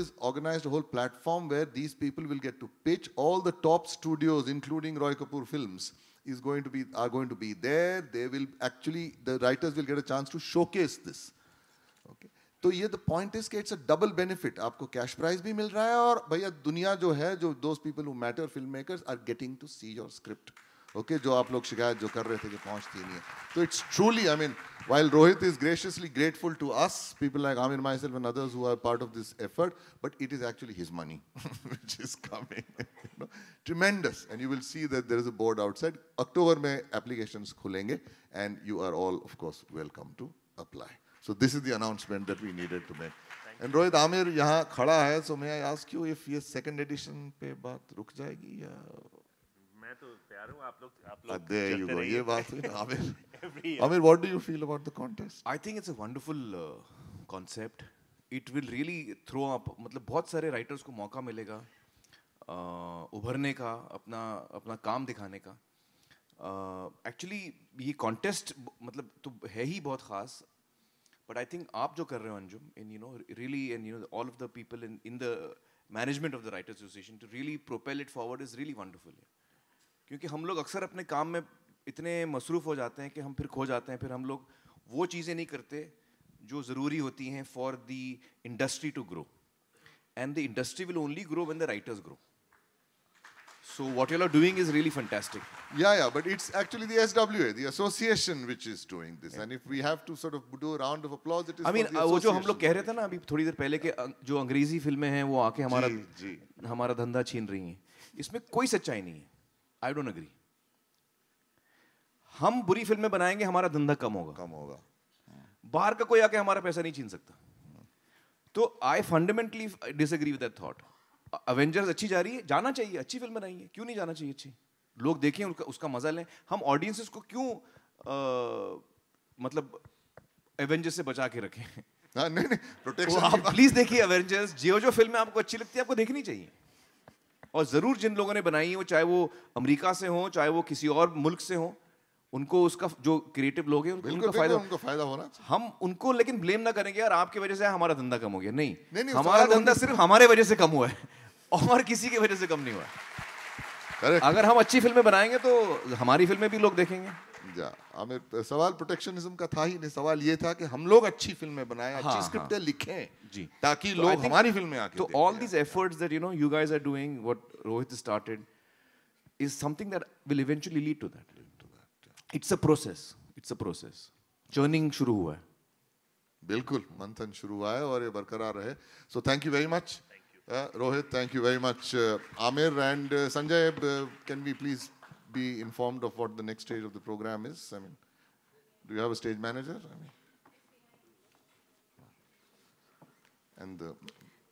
has organized a whole platform where these people will get to pitch. All the top studios, including Roy Kapoor Films, are going to be there. They will actually, the writers will get a chance to showcase this. Okay. तो ये the point is कि it's a double benefit. आपको cash prize भी मिल रहा है और भैया दुनिया जो है, जो those people who matter, filmmakers, are getting to see your script. Okay, जो आप लोग शिकायत जो कर रहे थे कि पहुंचती नहीं है. So it's truly, I mean, while Rohit is graciously grateful to us, people like Amir, myself, and others who are part of this effort, but it is actually his money which is coming. You know, tremendous, and you will see that there is a board outside. October में applications खुलेंगे, and you are all, of course, welcome to apply. So this is the announcement that we needed to make. And Rohit, Amir यहाँ खड़ा है, so may I ask you if ये second edition पे बात रुक जाएगी या? मैं तो तैयार हूँ, आप लोग there you go. ये बात हुई ना, Amir. Amir, what do you feel about the contest? I think it's a wonderful concept. It will really throw up, मतलब बहुत सारे writers को मौका मिलेगा उभरने का, अपना काम दिखाने का. Actually ये contest मतलब तो है ही बहुत खास. But I think आप जो कर रहे हो Anjum, and you know really, and you know all of the people in the management of the Writers Association to really propel it forward is really wonderful. क्योंकि हम लोग अक्सर अपने काम में इतने मसरूफ़ हो जाते हैं कि हम फिर खो जाते हैं, फिर हम लोग वो चीज़ें नहीं करते जो ज़रूरी होती हैं for the industry to grow. And the industry will only grow when the writers grow. So what you are doing is really fantastic. Yeah, but it's actually the SWA, the association, which is doing this. And if we have to sort of do a round of applause, it is I mean, वो जो हम लोग कह रहे थे ना अभी थोड़ी देर पहले कि जो अंग्रेजी फिल्में हैं वो आके हमारा धंधा छीन रही हैं, इसमें कोई सच्चाई नहीं है. I don't agree. हम बुरी फिल्में बनाएंगे, हमारा धंधा कम होगा. बाहर का कोई आके हमारा पैसा नहीं छीन सकता. तो I fundamentally disagree with that thought. Avengers अच्छी जा रही है, जाना चाहिए, अच्छी फिल्म बनाई है, क्यों नहीं जाना चाहिए अच्छी? लोग देखें, उसका मजा लें. हम ऑडियंसेस को क्यों मतलब एवेंजर्स से बचा के रखें? नहीं, प्रोटेक्शन. आप प्लीज देखिए एवेंजर्स, जो फिल्में आपको अच्छी लगती है आपको देखनी चाहिए. और जरूर जिन लोगों ने बनाई है, चाहे वो अमेरिका से हो, चाहे वो किसी और मुल्क से हो, उनको उसका जो क्रिएटिव लोग हैं उनका फायदा होना. हम उनको लेकिन ब्लेम ना करेंगे यार आपकी वजह से हमारा धंधा कम हो गया. नहीं, हमारा धंधा सिर्फ हमारे वजह से कम हुआ है और किसी की वजह से कम नहीं हुआ है. अगर हम अच्छी फिल्में बनाएंगे तो हमारी फिल्में भी लोग देखेंगे. आमिर, सवाल प्रोटेक्शनिज्म का था ही नहीं. सवाल ये था कि हम लोग अच्छी फिल्में बनाएं, अच्छी स्क्रिप्टें लिखें जी, ताकि लोग हमारी फिल्में आके देखें. तो all these efforts that you guys are doing, what Rohit started, is something that will eventually lead to that. It's a process. Churning शुरू हुआ है. बिल्कुल मंथन शुरू हुआ है और ये बरकरार रहे. So thank you very much. Rohit, thank you very much. Amir and Sanjay, can we please be informed of what the next stage of the program is? I mean, do you have a stage manager?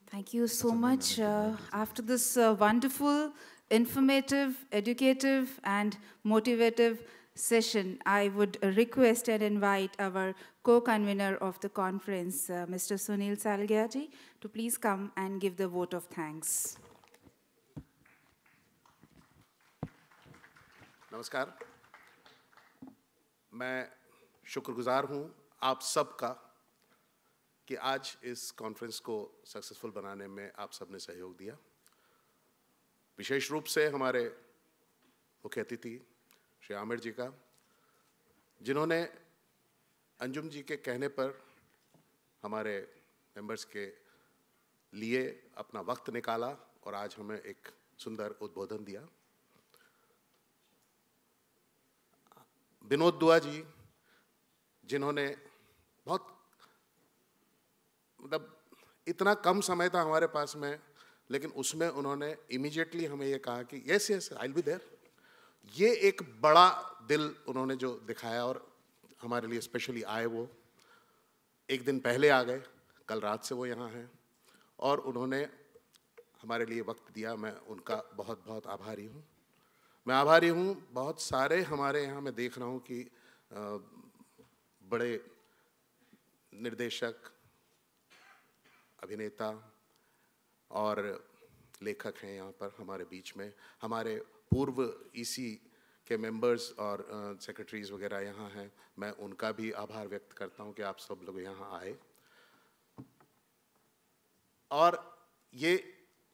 Thank you so much. After this wonderful, informative, educative, and motivative session, I would request and invite our co-convener of the conference, Mr. Sunil Salgiaji, to please come and give the vote of thanks. नमस्कार. मैं शुक्रगुजार हूँ आप सबका कि आज इस conference को सक्सेसफुल बनाने में आप सबने सहयोग दिया. विशेष रूप से हमारे मुख्य अतिथि श्री आमिर जी का, जिन्होंने अंजुम जी के कहने पर हमारे मेंबर्स के लिए अपना वक्त निकाला और आज हमें एक सुंदर उद्बोधन दिया. विनोद दुआ जी, जिन्होंने बहुत मतलब इतना कम समय था हमारे पास में, लेकिन उसमें उन्होंने इमीडिएटली हमें ये कहा कि yes I will be there. ये एक बड़ा दिल उन्होंने जो दिखाया और हमारे लिए स्पेशली आए. वो एक दिन पहले आ गए, कल रात से वो यहाँ हैं और उन्होंने हमारे लिए वक्त दिया. मैं उनका बहुत बहुत आभारी हूँ. मैं आभारी हूँ बहुत सारे हमारे यहाँ मैं देख रहा हूँ कि बड़े निर्देशक, अभिनेता और लेखक हैं यहाँ पर हमारे बीच में. हमारे पूर्व ईसी के मेंबर्स और सेक्रेटरीज वगैरह यहाँ हैं. मैं उनका भी आभार व्यक्त करता हूँ कि आप सब लोग यहाँ आए. और ये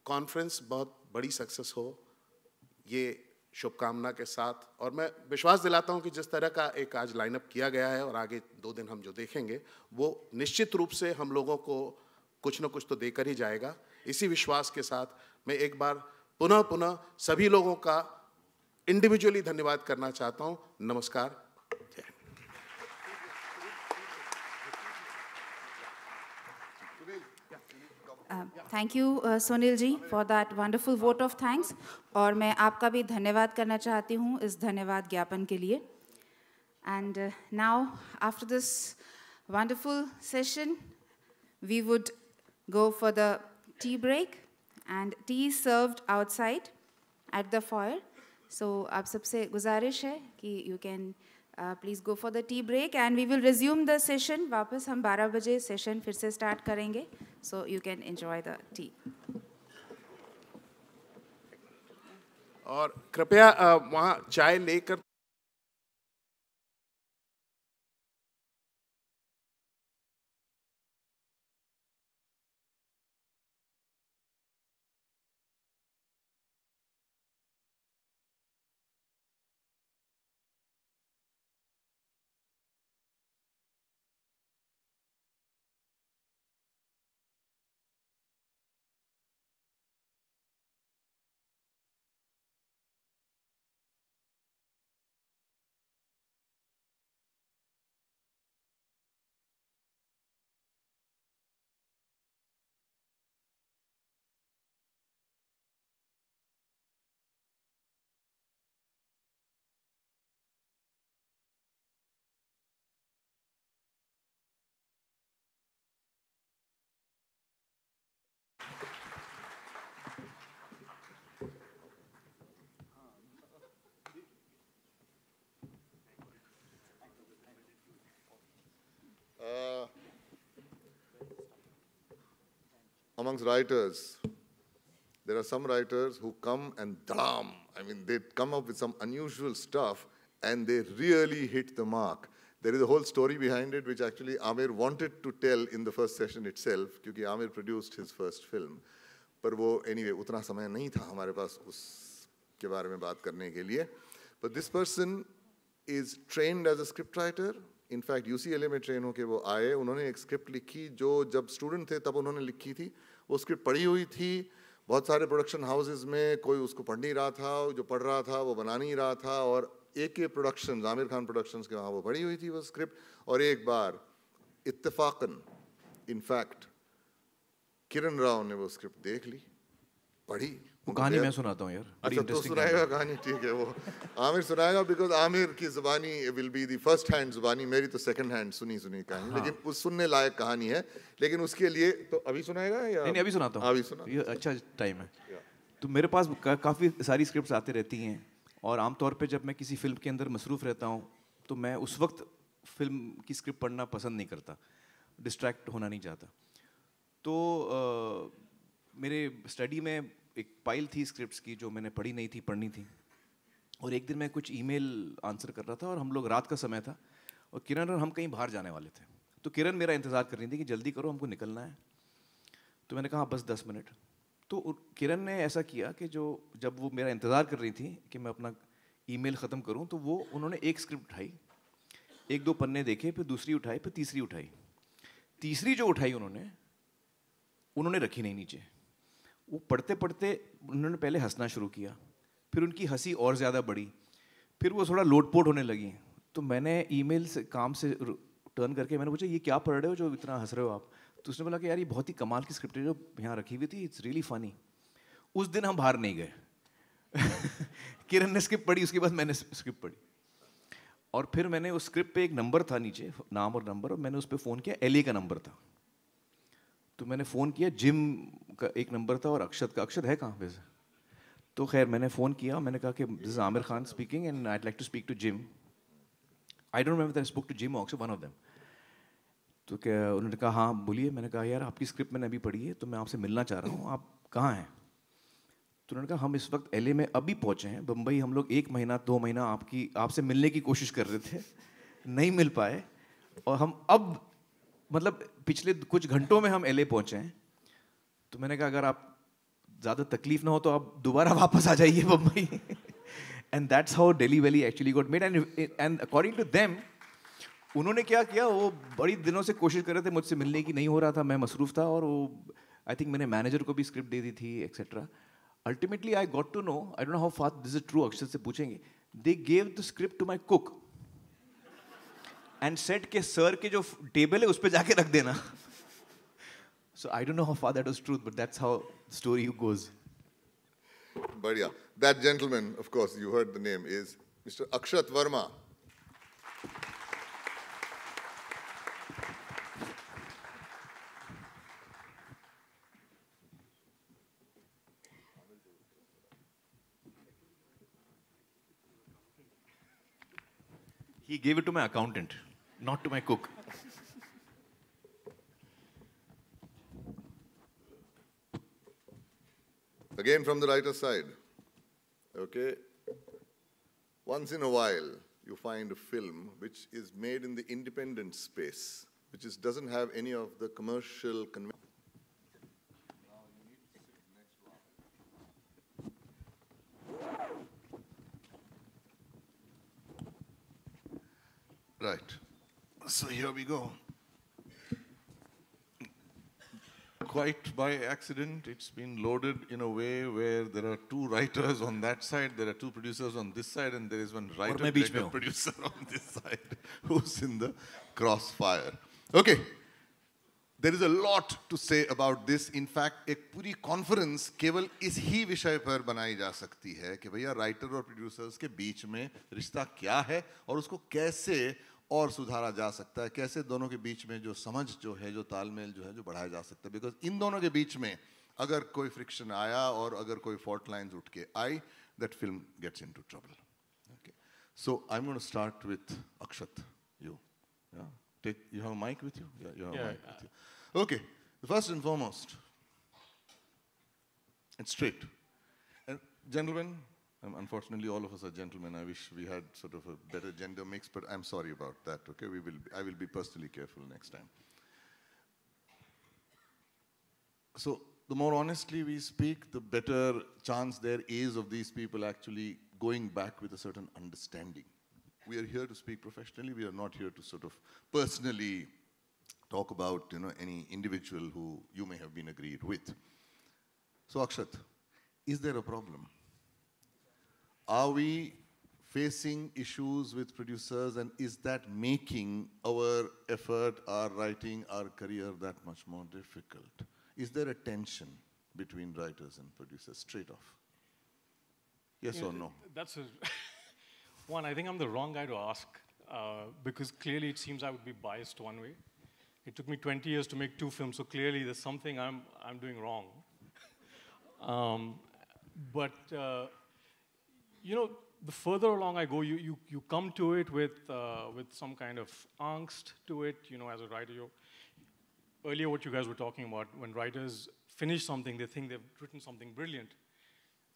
कॉन्फ्रेंस बहुत बड़ी सक्सेस हो, ये शुभकामना के साथ। और मैं विश्वास दिलाता हूं कि जिस तरह का एक आज लाइनअप किया गया है और आगे 2 दिन हम जो देखेंगे वो निश्चित रूप से हम लोगों को कुछ न कुछ तो देकर ही जाएगा। इसी विश्वास के साथ मैं एक बार पुनः सभी लोगों का इंडिविजुअली धन्यवाद करना चाहता हूं। नमस्कार। Thank you, Sunil ji, for that wonderful vote of thanks. और मैं आपका भी धन्यवाद करना चाहती हूँ इस धन्यवाद ज्ञापन के लिए. And now, after this wonderful session, we would go for the tea break. And tea is served outside at the foyer. So, आप सबसे गुजारिश है कि you can please go for the tea break, and we will resume the session. वापस हम 12 बजे session फिर से start करेंगे. So you can enjoy the tea. और कृपया वहाँ चाय लेकर amongst writers, there are some writers who come and damn, I mean, they come up with some unusual stuff and they really hit the mark. There is a whole story behind it which actually Amir wanted to tell in the first session itself, because Amir produced his first film. पर वो anyway उतना समय नहीं था हमारे पास उसके बारे में बात करने के लिए. But this person is trained as a script writer. In fact, UCLA में ट्रेन होके वो आए, उन्होंने एक स्क्रिप्ट लिखी जो जब स्टूडेंट थे तब उन्होंने लिखी थी. वो स्क्रिप्ट पढ़ी हुई थी, बहुत सारे प्रोडक्शन हाउसेज में कोई उसको पढ़ नहीं रहा था, जो पढ़ रहा था वो बना नहीं रहा था. और AK productions, Aamir Khan productions के वहाँ वो पढ़ी हुई थी वो स्क्रिप्ट. और एक बार इत्तेफाकन, इनफैक्ट किरण राव ने वो स्क्रिप्ट देख ली, पढ़ी. वो कहानी मैं सुनाता हूँ यार. अच्छा तो सुनाएगा कहानी, ठीक है. वो आमिर सुनाएगा, बिकॉज आमिर की ज़ुबानी will be the first hand ज़ुबानी, मेरी तो सेकंड हैंड सुनी कहानी. लेकिन उस सुनने लायक कहानी है. लेकिन उसके लिए तो अभी सुनाएगा या नहीं अभी सुनाता हूँ. अभी सुना, ये अच्छा टाइम है. तो मेरे पास काफ़ी सारी स्क्रिप्ट्स आती रहती हैं और आमतौर पे जब मैं किसी फिल्म के अंदर मसरूफ़ रहता हूँ तो मैं उस वक्त फिल्म की स्क्रिप्ट पढ़ना पसंद नहीं करता, डिस्ट्रैक्ट होना नहीं चाहता. तो मेरे स्टडी में एक पाइल थी स्क्रिप्ट्स की जो मैंने पढ़ी नहीं थी, पढ़नी थी. और एक दिन मैं कुछ ईमेल आंसर कर रहा था और हम लोग रात का समय था और किरण और हम कहीं बाहर जाने वाले थे. तो किरण मेरा इंतज़ार कर रही थी कि जल्दी करो हमको निकलना है. तो मैंने कहा बस 10 मिनट. तो किरण ने ऐसा किया कि जब वो मेरा इंतज़ार कर रही थी कि मैं अपना ईमेल ख़त्म करूं, तो वो उन्होंने एक स्क्रिप्ट उठाई, 1-2 पन्ने देखे, फिर दूसरी उठाई, फिर तीसरी उठाई. तीसरी जो उठाई उन्होंने रखी नहीं नीचे. वो पढ़ते पढ़ते उन्होंने पहले हंसना शुरू किया, फिर उनकी हंसी और ज़्यादा बढ़ी, फिर वो थोड़ा लोटपोट होने लगी. तो मैंने ईमेल से काम से टर्न करके मैंने पूछा ये क्या पढ़ रहे हो जो इतना हंस रहे हो आप. तो उसने बोला कि यार ये बहुत ही कमाल की स्क्रिप्ट है जो यहाँ रखी हुई थी, इट्स रियली फनी. उस दिन हम बाहर नहीं गए. किरण ने स्क्रिप्ट पढ़ी, उसके बाद मैंने स्क्रिप्ट पढ़ी. और फिर मैंने उस स्क्रिप्ट पे एक नंबर था नीचे, नाम और नंबर, और मैंने उस पर फ़ोन किया. LA का नंबर था. तो मैंने फ़ोन किया, जिम का एक नंबर था और अक्षत का. अक्षत है कहाँ वैसे? तो खैर मैंने फ़ोन किया, मैंने कहा कि this is Aamir Khan speaking and I like to speak to Jim. I don't remember that I spoke to Jim or one of them. तो क्या उन्होंने कहा हाँ बोलिए. मैंने कहा यार आपकी स्क्रिप्ट मैंने अभी पढ़ी है तो मैं आपसे मिलना चाह रहा हूँ, आप कहाँ हैं? तो उन्होंने कहा हम इस वक्त LA में अभी पहुँचे हैं. बम्बई हम लोग 1 महीना 2 महीना आपसे मिलने की कोशिश कर रहे थे, नहीं मिल पाए, और हम अब मतलब पिछले कुछ घंटों में हम LA पहुँचे हैं. तो मैंने कहा अगर आप ज़्यादा तकलीफ ना हो तो आप दोबारा वापस आ जाइए Mumbai. And that's how Delhi Valley actually got made. And according to them, उन्होंने क्या किया, वो बड़ी दिनों से कोशिश कर रहे थे मुझसे मिलने की, नहीं हो रहा था, मैं मसरूफ़ था, और वो आई थिंक मैंने मैनेजर को भी स्क्रिप्ट दे दी थी etcetera. Ultimately I got to know, I don't know how far this is true, Akshar से पूछेंगे, they gave the script to my cook and set के सर के जो टेबल है उस पर जाके रख देना. So I don't know how far that was truth, but that's how the story goes. But yeah, that gentleman, of course, you heard the name, is Mr. Akshat Verma. He gave it to my accountant, not to my cook. Again from the writer's side, okay? Once in a while, you find a film which is made in the independent space, which doesn't have any of the commercial Right. So here we go. Quite by accident, it's been loaded in a way where there are two writers on that side, there are two producers on this side, and there is one writer, director, producer on this side who's in the crossfire. Okay. There is a lot to say about this. In fact, एक पूरी conference केवल इस ही विषय पर बनाई जा सकती है कि भैया राइटर और प्रोड्यूसर्स के बीच में रिश्ता क्या है और उसको कैसे और सुधारा जा सकता है, कैसे दोनों के बीच में जो समझ जो है, जो तालमेल जो है, जो बढ़ाया जा सकता है. बिकॉज इन दोनों के बीच में अगर कोई फ्रिक्शन आया और अगर कोई फॉल्ट लाइंस उठ के आई, that film gets into trouble. Okay, so I am going to start with Akshat. You have a mic with you? Yeah, you have a mic with you. Okay, first and foremost, it's straight. And gentlemen, unfortunately all of us are gentlemen. I wish we had sort of a better gender mix, but I'm sorry about that, okay? I will be personally careful next time. So the more honestly we speak, the better chance there is of these people actually going back with a certain understanding. We are here to speak professionally. We are not here to sort of personally talk about, any individual who you may have been agreed with. So Akshat, is there a problem? Are we facing issues with producers, and is that making our effort, our writing, our career that much more difficult? Is there a tension between writers and producers, straight off? Yes or no? That's one, I think I'm the wrong guy to ask, because clearly it seems I would be biased one way. It took me 20 years to make 2 films, so clearly there's something I'm doing wrong. But the further along I go, you come to it with some kind of angst to it, as a writer. Earlier what you guys were talking about, when writers finish something, they think they've written something brilliant.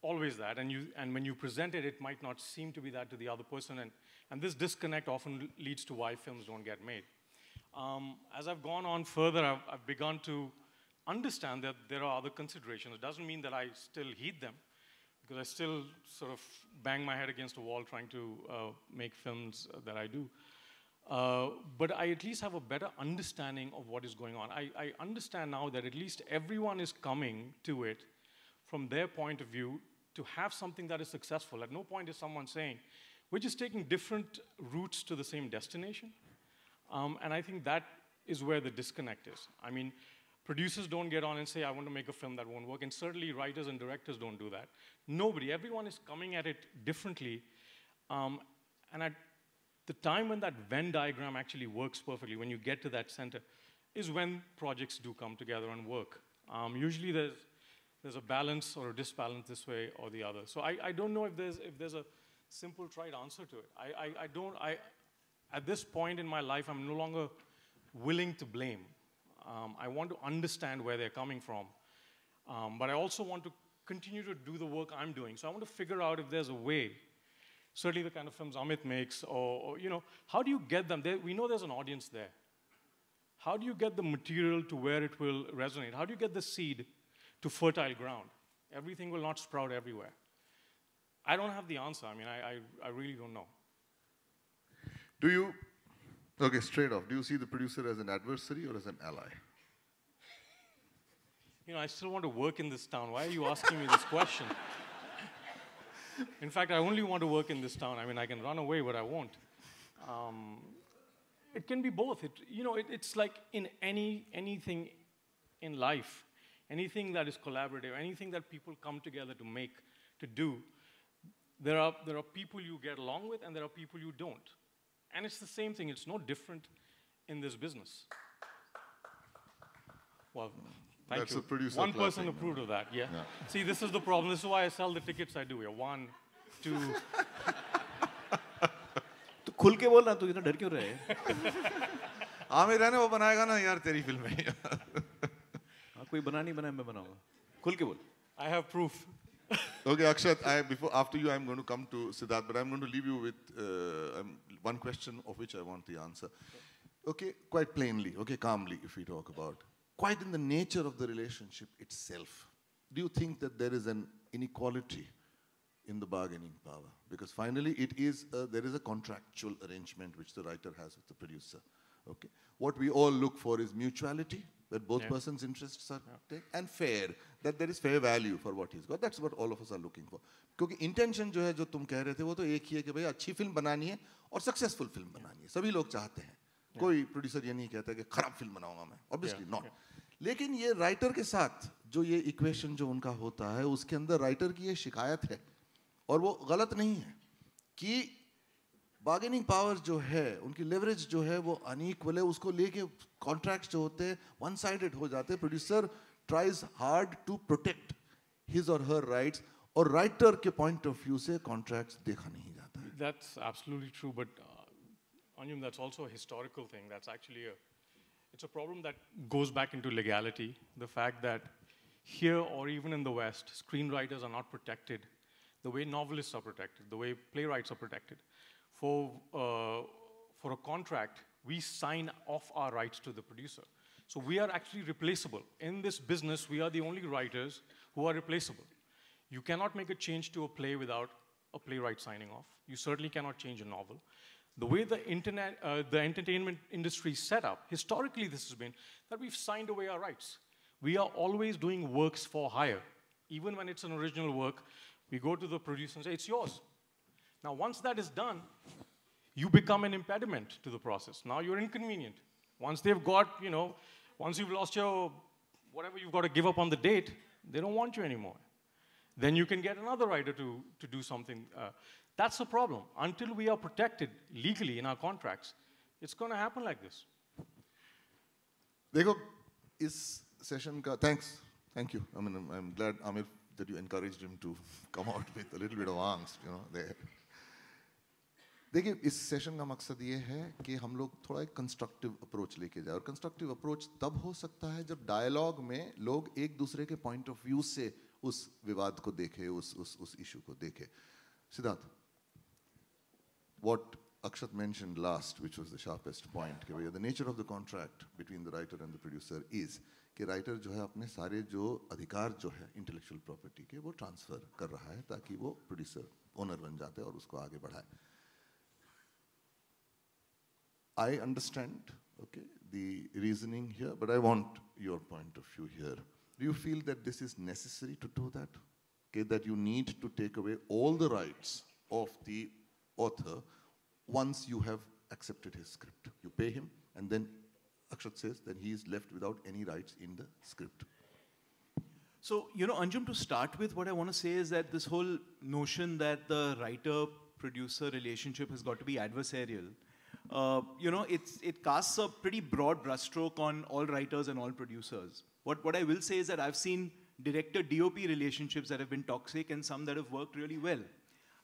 Always that, and when you present it, it might not seem to be that to the other person, and this disconnect often leads to why films don't get made. As I've gone on further, I've begun to understand that there are other considerations. It doesn't mean that I still heed them, because I still sort of bang my head against a wall trying to make films that I do. But I at least have a better understanding of what is going on. I understand now that at least everyone is coming to it from their point of view to have something that is successful. At no point is someone saying, we're just taking different routes to the same destination. And I think that is where the disconnect is. I mean, producers don't get on and say, I want to make a film that won't work. And certainly writers and directors don't do that. Nobody, everyone is coming at it differently. And at the time when that Venn diagram actually works perfectly, when you get to that center, is when projects do come together and work. Usually there's a balance or a disbalance this way or the other. So I don't know if there's a simple, trite answer to it. At this point in my life, I'm no longer willing to blame. I want to understand where they're coming from. But I also want to continue to do the work I'm doing. So I want to figure out if there's a way, certainly the kind of films Amit makes, or how do you get them? We know there's an audience there. How do you get the material to where it will resonate? How do you get the seed to fertile ground. Everything will not sprout everywhere. I don't have the answer. I mean, I really don't know. Do you, okay, straight off, do you see the producer as an adversary or as an ally? You know, I still want to work in this town. Why are you asking me this question? In fact, I only want to work in this town. I mean, I can run away, but I won't. It can be both. It's like in anything in life, anything that is collaborative, anything that people come together to make, to do, there are people you get along with and there are people you don't. And it's the same thing. It's no different in this business. Well, thank That's you. a producer One person clapping. approved of that, yeah. See, this is the problem. This is why I sell the tickets I do here. 1, 2. तो खुल के बोल ना, तू इतना डर क्यों रहे? आमिर है ना, वो बनाएगा ना यार तेरी फिल्म में. हाँ, कोई बना नहीं बना, मैं बनाऊंगा. खुल के बोल. I have proof. Okay, Akshat, after you, I'm going to come to Siddharth, but I'm going to leave you with one question of which I want the answer. Okay, quite plainly, okay, calmly, if we talk about, quite in the nature of the relationship itself, do you think that there is an inequality in the bargaining power? Because finally, there is a contractual arrangement which the writer has with the producer. Okay, what we all look for is mutuality, that both persons' interests are taken, and fair, that there is fair value for what he's got. That's what all of us are looking for. क्योंकि intention जो है, जो तुम कह रहे थे, वो तो एक ही है कि भाई अच्छी फिल्म बनानी है और successful फिल्म बनानी है. सभी लोग चाहते हैं. कोई producer ये नहीं कहता कि खराब फिल्म बनाऊंगा मैं. Obviously not. लेकिन ये writer के साथ जो ये equation जो उनका होता है, उसके अंदर writer की ये शिकायत है और वो गलत नहीं है कि बार्गेनिंग पावर जो है, उनकी लेवरेज जो है वो अनइक्वल है. उसको लेके कॉन्ट्रैक्ट्स जो होते हैं वन साइडेड हो जाते हैं. Producer tries hard to protect his or her rights, और राइटर के पॉइंट ऑफ व्यू से कॉन्ट्रैक्ट्स देखा नहीं जाता है. That's absolutely true, but Anjum, that's also a historical thing. That's actually it's a problem that goes back into legality. The fact that here or even in the West, screenwriters are not protected the way novelists are protected, the way playwrights are protected. For a contract, we sign off our rights to the producer. So we are actually replaceable. In this business, we are the only writers who are replaceable. You cannot make a change to a play without a playwright signing off. You certainly cannot change a novel. The way the entertainment industry is set up, historically this has been that we've signed away our rights. We are always doing works for hire. Even when it's an original work, we go to the producer and say, it's yours. Now, once that is done, you become an impediment to the process. Now you're inconvenient. Once they've got, once you've lost your, whatever you've got to give up on the date, they don't want you anymore. Then you can get another writer to do something. That's the problem. Until we are protected legally in our contracts, it's going to happen like this. देखो, इस session का, thank you. I mean, I'm glad, Amir, that you encouraged him to come out with a little bit of angst, there. देखिए, इस session का मकसद ये है कि हम लोग थोड़ा एक कंस्ट्रक्टिव अप्रोच लेके जाए, और कंस्ट्रक्टिव अप्रोच तब हो सकता है जब डायलॉग में लोग एक दूसरे के पॉइंट ऑफ व्यू से उस विवाद को देखे, उस इशू को देखे. Siddharth, what Akshat mentioned last, which was the sharpest point, कि भैया the nature of the contract between the writer and the producer is कि राइटर जो है अपने सारे जो अधिकार जो है इंटेलेक्चुअल प्रॉपर्टी के वो ट्रांसफर कर रहा है ताकि वो प्रोड्यूसर ओनर बन जाते हैं और उसको आगे बढ़ाए. I understand, okay, the reasoning here, but I want your point of view here. Do you feel that this is necessary to do that? Okay, that you need to take away all the rights of the author once you have accepted his script. You pay him, and then Akshat says that he is left without any rights in the script. So, Anjum, to start with, what I want to say is that this whole notion that the writer-producer relationship has got to be adversarial, it casts a pretty broad brushstroke on all writers and all producers. What I will say is that I've seen director-DOP relationships that have been toxic and some that have worked really well.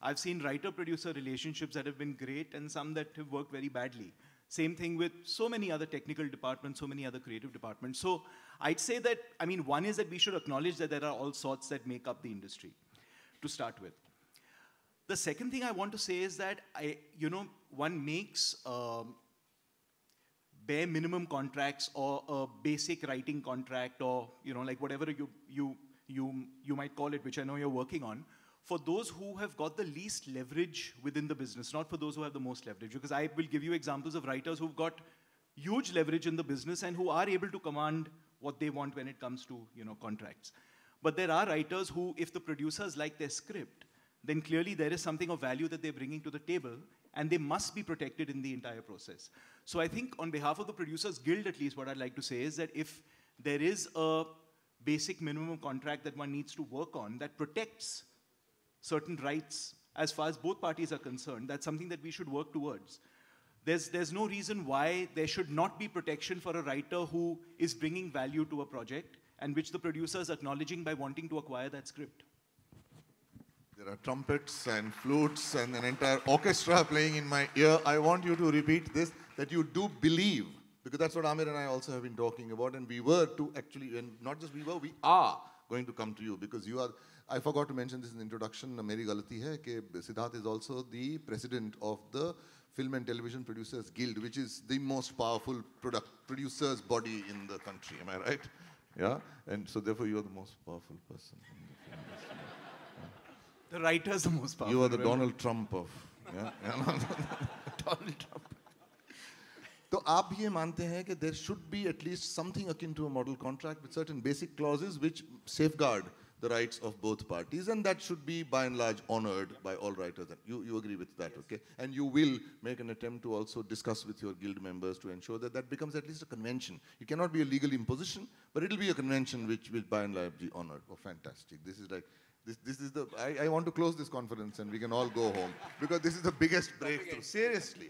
I've seen writer-producer relationships that have been great and some that have worked very badly. Same thing with so many other technical departments, so many other creative departments. So I'd say that, one is that we should acknowledge that there are all sorts that make up the industry, to start with. The second thing I want to say is that one makes bare minimum contracts or a basic writing contract or, you know, like whatever you might call it, which I know you're working on, for those who have got the least leverage within the business, not for those who have the most leverage. Because I will give you examples of writers who've got huge leverage in the business and who are able to command what they want when it comes to, you know, contracts. But there are writers who, if the producers like their script, then clearly there is something of value that they're bringing to the table, and they must be protected in the entire process. So I think on behalf of the Producers Guild, at least, what I'd like to say is that if there is a basic minimum contract that one needs to work on that protects certain rights as far as both parties are concerned, that's something that we should work towards. There's no reason why there should not be protection for a writer who is bringing value to a project and which the producer is acknowledging by wanting to acquire that script. There are trumpets and flutes and an entire orchestra playing in my ear. I want you to repeat this, that you do believe, because that's what Amir and I also have been talking about, and we were to actually, and not just we were, we are going to come to you, because you are, I forgot to mention this in the introduction, meri galati hai, ke Siddharth is also the president of the Film and Television Producers Guild, which is the most powerful producers body in the country, am I right? Yeah, and so therefore you are the most powerful person in the film industry. The writer is the most powerful. You are the Donald Trump of, yeah? Donald Trump. तो आप ये मानते हैं कि there should be at least something akin to a model contract with certain basic clauses which safeguard the rights of both parties, and that should be by and large honored by all writers. You agree with that, okay? And you will make an attempt to also discuss with your guild members to ensure that that becomes at least a convention. It cannot be a legal imposition, but it will be a convention which will by and large be honored. Oh, fantastic. This is like, this is the, I want to close this conference and we can all go home, because this is the biggest breakthrough. Seriously.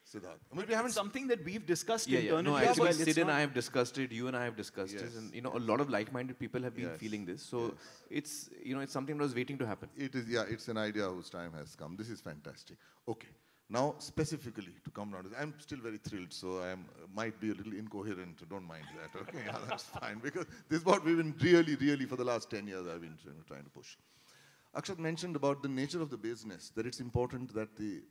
Siddharth. I mean, we haven't Something that we've discussed Yeah, internally. no, as actually, well. Sid and I have discussed it. You and I have discussed it, and you know, a lot of like-minded people have been feeling this. So it's, you know, it's something that was waiting to happen. It is, yeah, it's an idea whose time has come. This is fantastic. Okay, now specifically to come down to this, I'm still very thrilled, so I might be a little incoherent. Don't mind that. Okay, yeah, that's fine, because this is what we've been really for the last 10 years I've been trying to push. Akshat mentioned about the nature of the business, that it's important that the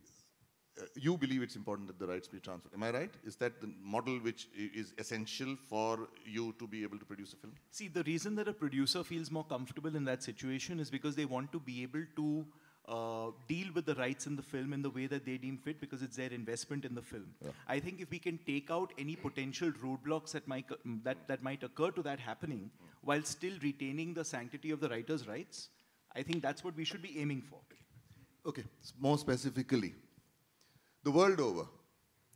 you believe it's important that the rights be transferred. Am I right? Is that the model which is essential for you to be able to produce a film? See, the reason that a producer feels more comfortable in that situation is because they want to be able to deal with the rights in the film in the way that they deem fit, because it's their investment in the film. Yeah. I think if we can take out any potential roadblocks that might occur to that happening, while still retaining the sanctity of the writer's rights, I think that's what we should be aiming for. Okay, more specifically, the world over,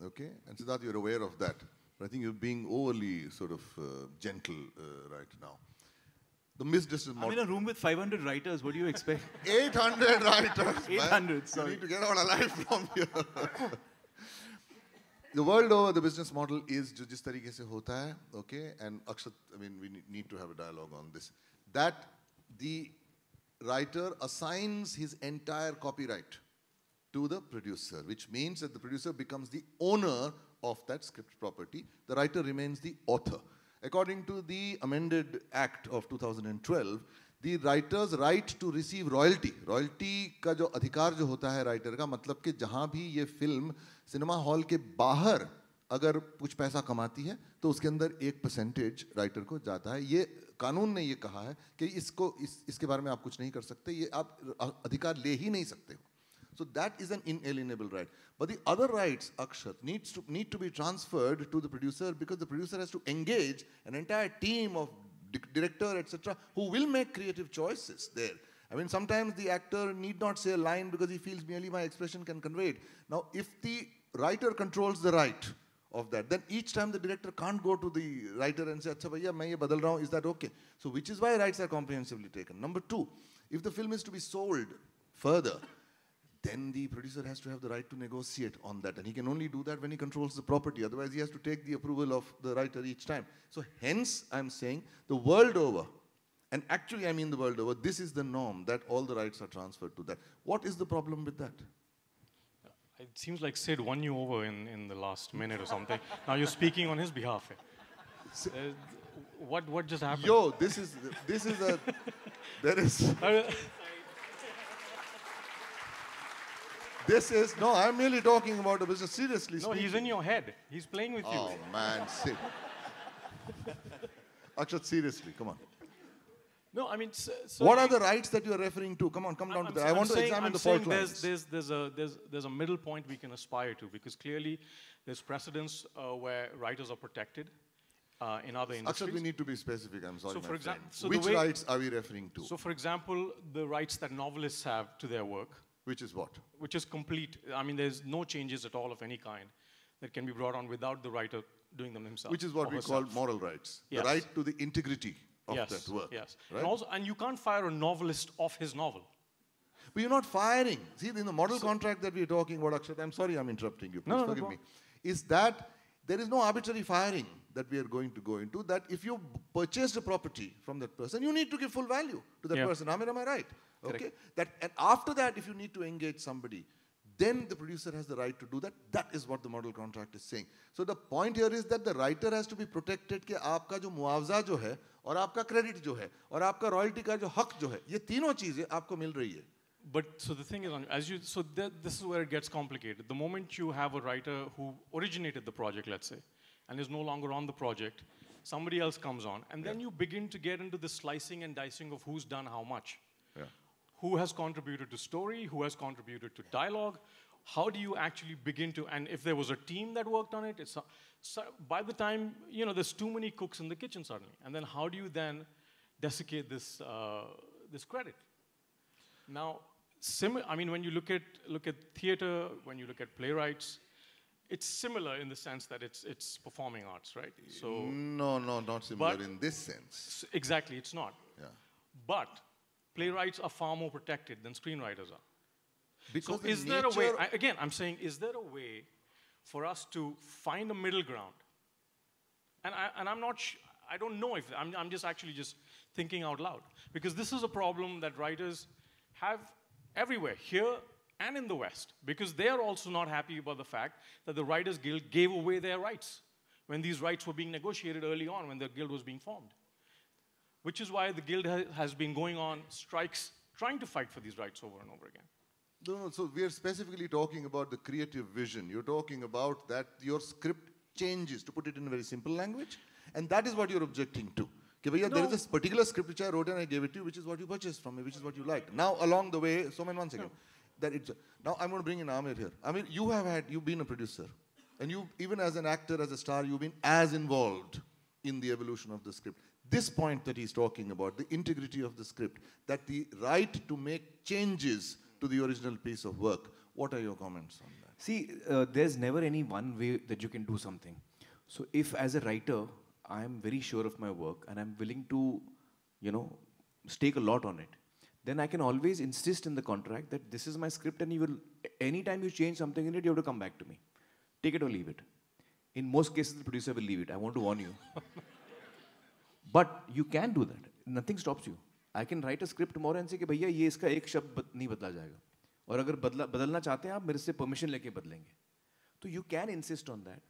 okay, and Siddharth, you're aware of that, but I think you're being overly sort of gentle right now. The misdistribution model. I'm in a room with 500 writers, what do you expect? 800 writers. 800, sorry. You need to get out alive from here. The world over, the business model is jis tarike se hota hai, okay, and Akshat, I mean, we need to have a dialogue on this. That the writer assigns his entire copyright to the producer, which means that the producer becomes the owner of that script property. The writer remains the author. According to the amended Act of 2012, the writer's right to receive royalty. Royalty का जो अधिकार जो होता है writer का, मतलब कि जहाँ भी ये film cinema hall के बाहर अगर कुछ पैसा कमाती है, तो उसके अंदर एक percentage writer को जाता है. ये कानून ने ये कहा है कि इसके बारे में आप कुछ नहीं कर सकते, ये आप अधिकार ले ही नहीं सकते हो. So that is an inalienable right. But the other rights, Akshat, need to be transferred to the producer, because the producer has to engage an entire team of director, etc., who will make creative choices there. I mean, sometimes the actor need not say a line because he feels merely my expression can convey it. Now, if the writer controls the right of that, then each time the director can't go to the writer and say, "Acha bhaiya, main ye badal raha hu, is that okay?" So, which is why rights are comprehensively taken. Number two, if the film is to be sold further, then the producer has to have the right to negotiate on that. And he can only do that when he controls the property. Otherwise, he has to take the approval of the writer each time. So hence, I'm saying, the world over, and actually I mean the world over, this is the norm, that all the rights are transferred to that. What is the problem with that? It seems like Sid won you over in the last minute or something. Now you're speaking on his behalf. What just happened? Yo, this is a, there is... This is, no, I'm merely talking about the business, seriously No, he's in your head. He's playing with you. Oh, man, sit. Akshat, seriously, come on. No, I mean, What are the rights that you are referring to? Come on, come down to that. I want to examine the fault lines. There's a middle point we can aspire to, because clearly there's precedents where writers are protected in other industries. Akshat, we need to be specific, I'm sorry, So my for friend. example, Which rights are we referring to? So for example, the rights that novelists have to their work. Which is what? Which is complete. I mean, there's no changes at all of any kind that can be brought on without the writer doing them himself. Which is what we call moral rights. Yes. The right to the integrity of that work. Yes. Right? And you can't fire a novelist off his novel. But you're not firing. See, in the model contract that we're talking about, Akshat, I'm sorry I'm interrupting you. Please forgive me. Is that there is no arbitrary firing that we are going to go into, that if you purchased a property from that person, you need to give full value to that person. Amir, am I right? Okay. And after that, if you need to engage somebody, then the producer has the right to do that. That is what the model contract is saying. So the point here is that the writer has to be protected कि आपका जो मुआवजा जो है और आपका credit जो है और आपका royalty का जो हक जो है, ये तीनों चीजें आपको मिल रही है. But so the thing is, this is where it gets complicated. The moment you have a writer who originated the project, let's say, and is no longer on the project, somebody else comes on, and then you begin to get into the slicing and dicing of who's done how much. Yeah. Who has contributed to story, who has contributed to dialogue, how do you actually begin to, and if there was a team that worked on it, so by the time, there's too many cooks in the kitchen suddenly, and then how do you then desiccate this credit? Now, I mean, when you look at theater, when you look at playwrights, it's similar in the sense that it's performing arts, right? So No, not similar in this sense. Exactly, it's not. Yeah. But playwrights are far more protected than screenwriters are. Because so is there a way, again, I'm saying, is there a way for us to find a middle ground? And I'm not, I don't know if, I'm just actually just thinking out loud. Because this is a problem that writers have everywhere, here and in the West. Because they are also not happy about the fact that the Writers Guild gave away their rights when these rights were being negotiated early on, when the guild was being formed. Which is why the guild has been going on strikes, trying to fight for these rights over and over again. No, so we are specifically talking about the creative vision. You're talking about that your script changes, to put it in a very simple language, and that is what you're objecting to. Okay, bhaiya, there is this particular script which I wrote and I gave it to you, which is what you purchased from me, which is what you liked. Now, along the way, Soman, one second. Now, I'm going to bring in Amir here. Amir, you've been a producer, and you, even as an actor, as a star, you've been as involved in the evolution of the script. This point that he's talking about, the integrity of the script, that the right to make changes to the original piece of work. What are your comments on that? See, there's never any one way that you can do something. So if as a writer, I'm very sure of my work and I'm willing to, stake a lot on it, then I can always insist in the contract that this is my script and you will, anytime you change something in it, you have to come back to me. Take it or leave it. In most cases, the producer will leave it. I want to warn you. But you can do that. Nothing stops you. I can write a script tomorrow and say कि भैया ये इसका एक शब्द नहीं बदला जाएगा. और अगर बदलना चाहते हैं आप मेरे से permission लेके बदलेंगे. So you can insist on that.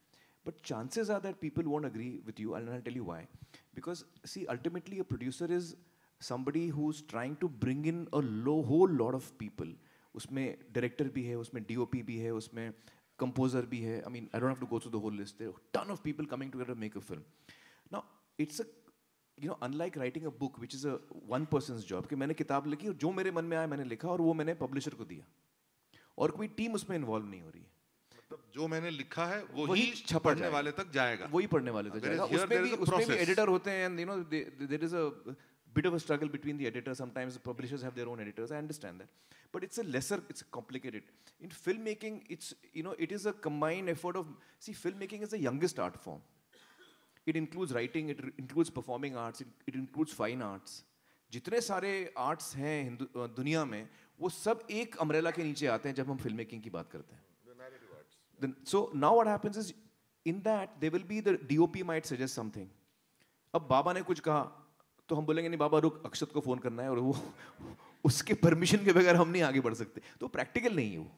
But chances are that people won't agree with you, and I'll tell you why. Because see, ultimately a producer is somebody who's trying to bring in a whole lot of people. उसमें director भी है, उसमें DOP भी है, उसमें composer भी है. I mean, I don't have to go through the whole list. There are a ton of people coming together to make a film. Now, it's a unlike writing a book, which is a one person's job, कि मैंने किताब लिखी और जो मेरे मन में आया मैंने लिखा और वो मैंने publisher को दिया और कोई team उसमें involve नहीं हो रही है. मतलब जो मैंने लिखा है वही पढ़ने वाले तक जाएगा. वही पढ़ने वाले तक जाएगा. उसमें भी editor होते हैं, and there is a bit of a struggle between the editors. Sometimes the publishers have their own editors. I understand that, but it's it's complicated. In filmmaking, it is a combined effort of, see, filmmaking is the youngest art form. It includes writing, it includes performing arts, it includes fine arts. जितने सारे arts हैं दुनिया में, वो सब एक umbrella के नीचे आते हैं जब हम filmmaking की बात करते हैं. The narrative arts. So now what happens is, in that there will be the DOP might suggest something. अब बाबा ने कुछ कहा, तो हम बोलेंगे नहीं बाबा रुक, अक्षत को फोन करना है और वो उसके permission के बगैर हम नहीं आगे बढ़ सकते. तो practical नहीं है वो.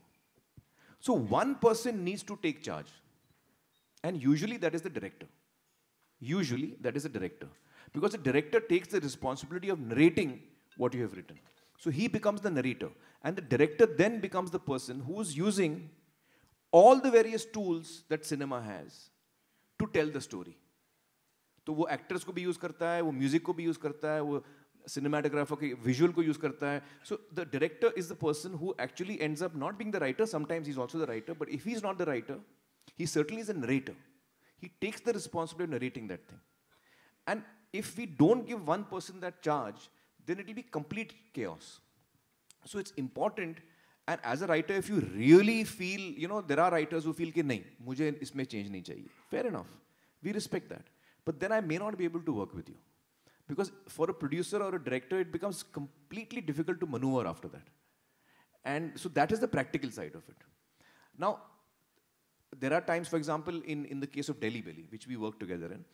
So one person needs to take charge, and usually that is the director. Usually, that is a director. Because the director takes the responsibility of narrating what you have written. So he becomes the narrator. And the director then becomes the person who's using all the various tools that cinema has to tell the story. तो वो actors को भी use करता है, वो music को भी use करता है, वो cinematographer के विजुअल को यूज करता है. So the director is the person who actually ends up not being the writer. Sometimes he's also the writer, but if he's not the writer, he certainly is a narrator. He takes the responsibility of narrating that thing. And if we don't give one person that charge, then it will be complete chaos. So it's important. And as a writer, if you really feel, you know, there are writers who feel कि नहीं, मुझे इसमें change नहीं चाहिए. Fair enough. We respect that. But then I may not be able to work with you. Because for a producer or a director, it becomes completely difficult to maneuver after that. And so that is the practical side of it. Now, there are times, for example, in the case of Delhi Belly, which we work together in,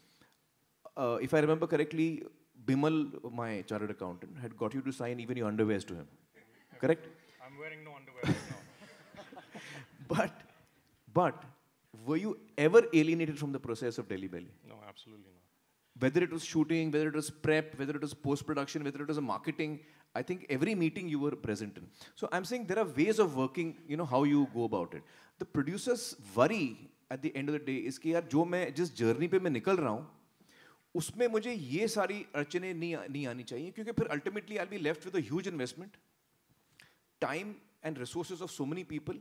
if I remember correctly, Bimal, my chartered accountant, had got you to sign even your underwears to him. Correct? I'm wearing no underwear right now. But were you ever alienated from the process of Delhi Belly? No, absolutely not. Whether it was shooting, whether it was prep, whether it was post-production, whether it was a marketing, I think every meeting you were present in. So I'm saying there are ways of working, you know, how you go about it. The producer's worry at the end of the day is कि यार जो मैं जिस journey पे मैं निकल रहा हूँ, उसमें मुझे ये सारी अड़चनें नहीं आनी चाहिए, क्योंकि फिर ultimately I'll be left with a huge investment, time and resources of so many people,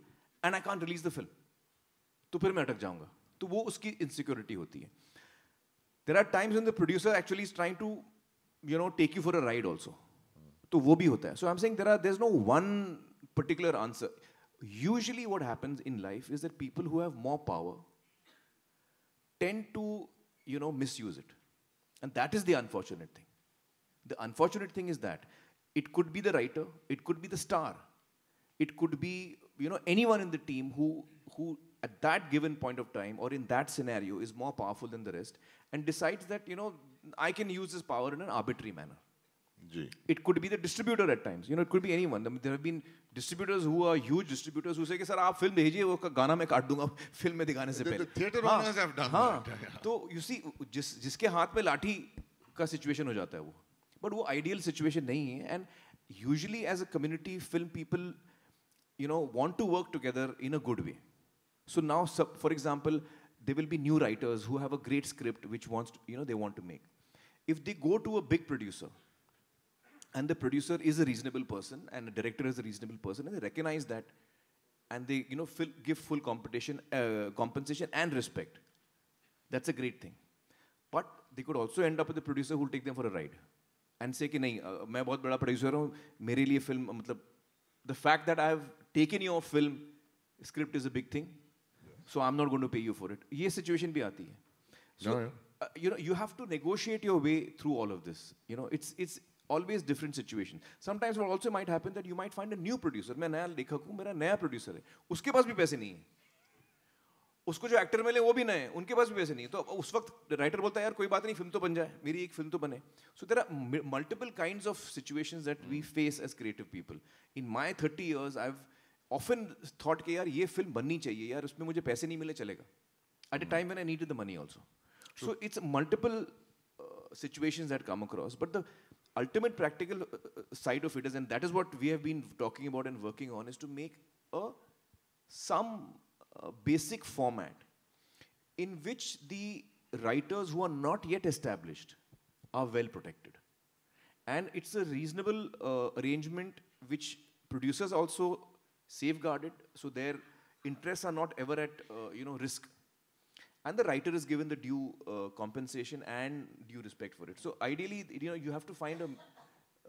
and I can't release the film. तो फिर मैं अटक जाऊँगा. तो वो उसकी insecurity होती है. There are times when the producer actually is trying to, you know, take you for a ride also. तो वो भी होता है. So I'm saying there's no one particular answer. Usually what happens in life is that people who have more power tend to, you know, misuse it. And that is the unfortunate thing. The unfortunate thing is that it could be the writer, it could be the star, it could be, you know, anyone in the team who at that given point of time or in that scenario is more powerful than the rest and decides that, you know, I can use this power in an arbitrary manner. It could be the distributor at times. You know, it could be anyone. I mean, there have been distributors who are huge distributors who say कि sir आप film भेजिए वो गाना मैं काट दूंगा film में दिखाने से पहले. The theatre owners have done that. तो you see जिसके हाथ में लाठी का situation हो जाता है वो. But वो ideal situation नहीं है. And usually as a community, film people, you know, want to work together in a good way. So now, for example, there will be new writers who have a great script which wants to, you know, they want to make. If they go to a big producer, and the producer is a reasonable person, and the director is a reasonable person, and they recognize that, and they, you know, give full compensation and respect, that's a great thing. But they could also end up with a producer who will take them for a ride, and say कि नहीं, मैं बहुत बड़ा producer हूँ, मेरे लिए film, मतलब, the fact that I have taken your film script is a big thing. So I'm not going to pay you for it. ये situation भी आती है. So, you know, you have to negotiate your way through all of this. You know, it's always different situations. Sometimes what also might happen that you might find a new producer. मैं नया लेखक हूँ, मेरा नया producer है. उसके पास भी पैसे नहीं हैं. उसको जो actor मिले वो भी नए हैं. उनके पास भी पैसे नहीं हैं. तो उस वक्त writer बोलता है यार कोई बात नहीं, film तो बन जाए. मेरी एक film तो बने. So there are multiple kinds of situations that we face as creative people. In my 30 years, I've often thought कि यार ये film बननी चाहिए यार, उसमें मुझे पैसे नहीं मिले चलेगा. At a time when I needed the money also. So it's multiple situations that come across. But the ultimate practical side of it is, and that is what we have been talking about and working on, is to make some basic format in which the writers who are not yet established are well protected. And it's a reasonable arrangement which producers also safeguarded, so their interests are not ever at you know, risk. And the writer is given the due compensation and due respect for it. So ideally, you know, you have to find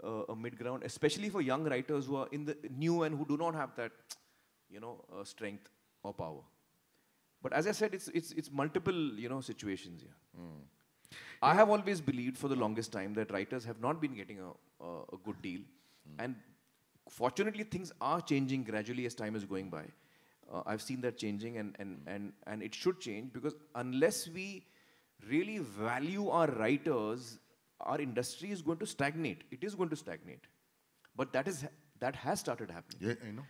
a mid ground, especially for young writers who are in the new and who do not have that, you know, strength or power. But as I said, it's multiple, you know, situations here. I have always believed for the longest time that writers have not been getting a good deal, and fortunately things are changing gradually as time is going by. I've seen that changing, and it should change, because unless we really value our writers, our industry is going to stagnate. It is going to stagnate. But that has started happening. Yeah, I know.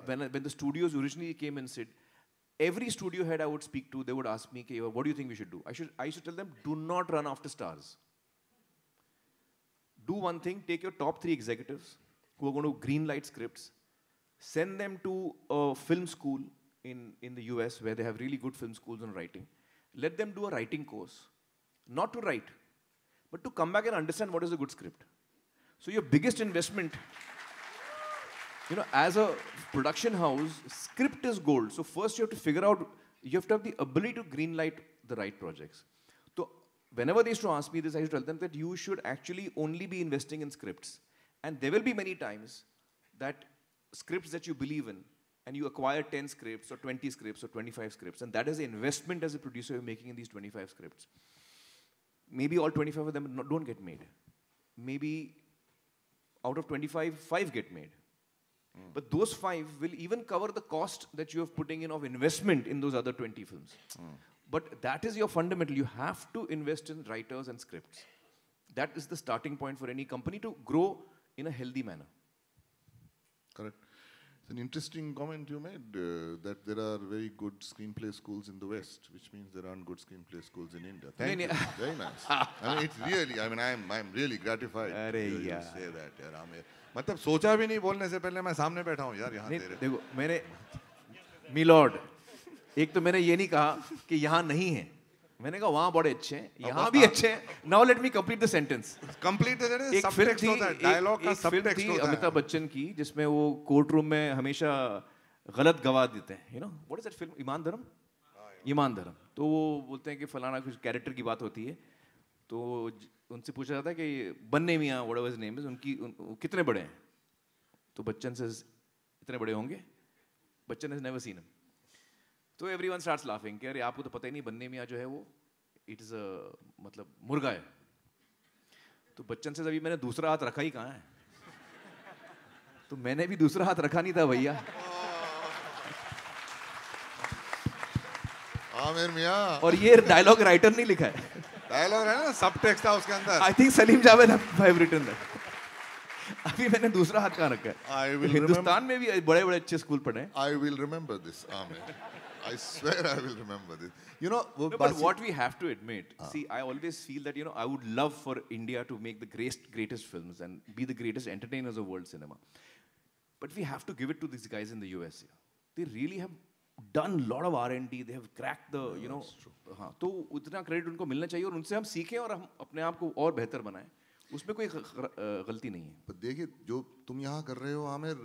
When the studios originally came and said, every studio head I would speak to, they would ask me, okay, what do you think we should do? I used to tell them, do not run after stars. Do one thing, take your top 3 executives who are going to green light scripts, send them to a film school in the US where they have really good film schools on writing. Let them do a writing course, not to write, but to come back and understand what is a good script. So your biggest investment, as a production house, script is gold. So first you have to figure out, you have to have the ability to green light the right projects. So whenever they used to ask me this, I used to tell them that you should actually only be investing in scripts. And there will be many times that scripts that you believe in, and you acquire 10 scripts or 20 scripts or 25 scripts, and that is the investment as a producer you're making in these 25 scripts. Maybe all 25 of them don't get made. Maybe out of 25, 5 get made. But those 5 will even cover the cost that you have putting in of investment in those other 20 films. But that is your fundamental. You have to invest in writers and scripts. That is the starting point for any company to grow in a healthy manner. Correct. It's an interesting comment you made, that there are very good screenplay schools in the West, which means there aren't good screenplay schools in India. Thank you. Very nice. I mean, it's really, I'm really gratified to hear you say that, yaar, Aamir. मतलब सोचा भी नहीं बोलने से पहले मैं सामने बैठा हूँ यार यहाँ तेरे. देखो मैंने मिलॉर्ड, एक तो मैंने ये नहीं कहा कि यहाँ नहीं है, मैंने कहा वहाँ बड़े अच्छे हैं, यहाँ भी अच्छे हैं. Now let me complete the sentence. Complete एक सबटेक्स्ट होता है, डायलॉग का सबटेक्स्ट होता है. अमिताभ बच्चन की, जिसमें वो कोर्ट रूम में हमेशा गलत गवाह देते हैं, व्हाट इज दैट फिल्म, ईमान धर्म. ईमान धर्म. तो वो बोलते हैं कि फलाना कुछ कैरेक्टर की बात होती है, तो उनसे पूछा जाता है कि बन्ने मियाँ व्हाटएवर हिज नेम इज, उनकी कितने बड़े हैं. तो बच्चन से इतने बड़े होंगे. Bachchan has never seen him. तो एवरीवन स्टार्ट्स लाफिंग कि अरे आपको तो पता ही नहीं, बन्ने मियाँ जो है वो इट इज मतलब मुर्गा है. तो बच्चन से अभी मैंने दूसरा हाथ रखा ही कहाँ है. तो मैंने भी दूसरा हाथ रखा नहीं था भैया. आमिर मियाँ. और ये डायलॉग राइटर नहीं लिखा है, डायलॉग है ना, सबटेक्स्ट था उसके अंदर. I think Salim Javed have written that. अभी मैंने दूसरा हाथ कहाँ रखा है. हिंदुस्तान में भी बड़े बड़े अच्छे स्कूल पढ़े हैं. I will remember this, Aamir. I swear I will remember this. No, but what we have to admit, see, I always feel that, I would love for India to make the greatest films and be the greatest entertainers of world cinema. But we have to give it to these guys in the US. They really have done a lot of R&D. They have cracked the, हाँ, तो उतना credit उनको मिलना चाहिए और उनसे हम सीखें और हम अपने आप को और बेहतर बनाएं. उसमें कोई गलती नहीं है. पर देखिए जो तुम यहाँ कर रहे हो Aamir,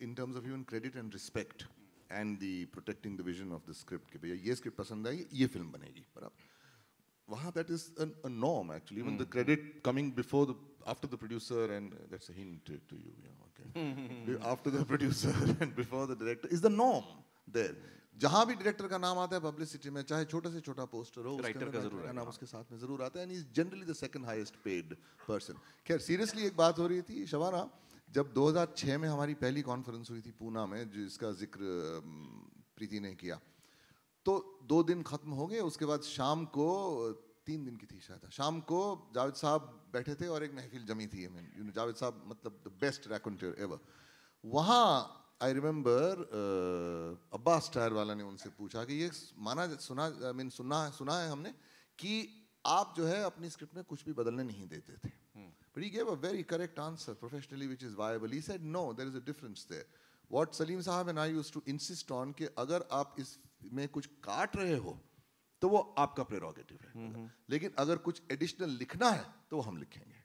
in terms of even credit and respect and the protecting the vision of the script, कि भैया ये स्क्रिप्ट पसंद आई, ये फिल्म बनेगी. बराबर. वहाँ that is a norm actually. Even the credit coming before after the producer, and that's a hint to you. Okay. After the producer and before the director is the norm there. जहाँ भी director का नाम आता है publicity में, चाहे छोटे से छोटा पोस्टर हो, राइटर का जरूर नाम उसके साथ में जरूर आता है. And is generally the second highest paid person. खैर सीरियसली एक बात हो रही थी शबाना, जब 2006 में हमारी पहली कॉन्फ्रेंस हुई थी पूना में, जिसका जिक्र प्रीति ने किया, तो 2 दिन खत्म हो गए. उसके बाद शाम को 3 दिन की थी शायद, शाम को जावेद साहब बैठे थे और एक महफिल जमी थी. जावेद साहब मतलब द बेस्ट रैकॉन्टर एवर. वहाँ आई रिमेंबर अब्बास टायर वाला ने उनसे पूछा कि ये सुना है हमने कि आप जो है अपनी स्क्रिप्ट में कुछ भी बदलने नहीं देते थे. But he gave a very correct answer professionally, which is viable. He said, no, there is a difference there. What Salim Sahab and I used to insist on कि अगर आप इसमें कुछ काट रहे हो तो वो आपका प्रेरोगेटिव है, लेकिन अगर कुछ एडिशनल लिखना है तो वो हम लिखेंगे.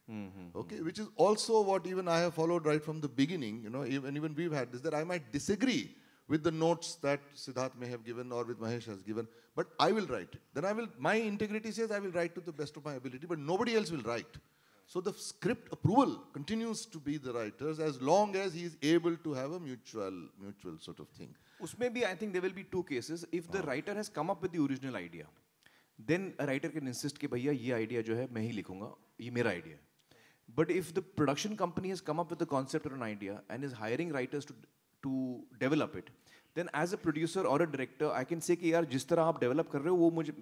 Okay, which is also what even I have followed right from the beginning. Even we've had this, that I might disagree with the notes that Siddharth may have given or with Mahesh has given, but I will write it. Then my integrity says I will write to the best of my ability, but nobody else will write. So the script approval continues to be the writer's, as long as he is able to have a mutual sort of thing. उसमें भी I think there will be 2 cases. If the writer has come up with the original idea, then a writer can insist कि भैया ये idea जो है मैं ही लिखूंगा, ये मेरा idea है. But if the production company has come up with the concept or an idea and is hiring writers to develop it, then as a producer or a director, I can say कि यार जिस तरह आप develop कर रहे हो वो मुझे,